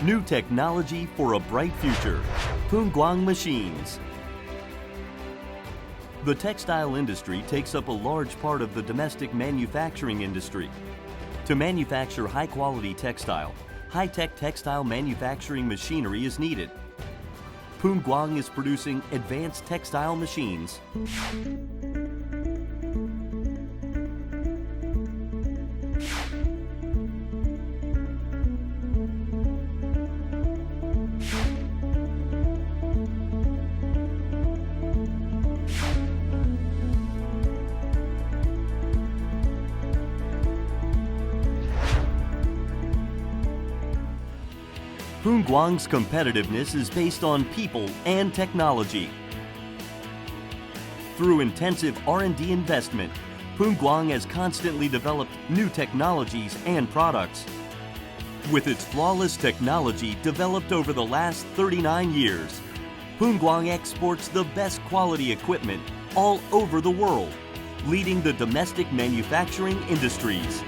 New technology for a bright future. Pungguang Machines. The textile industry takes up a large part of the domestic manufacturing industry. To manufacture high-quality textile, high-tech textile manufacturing machinery is needed. Pungguang is producing advanced textile machines, Pungguang's competitiveness is based on people and technology. Through intensive R&D investment, Pungguang has constantly developed new technologies and products. With its flawless technology developed over the last 39 years, Pungguang exports the best quality equipment all over the world, leading the domestic manufacturing industries.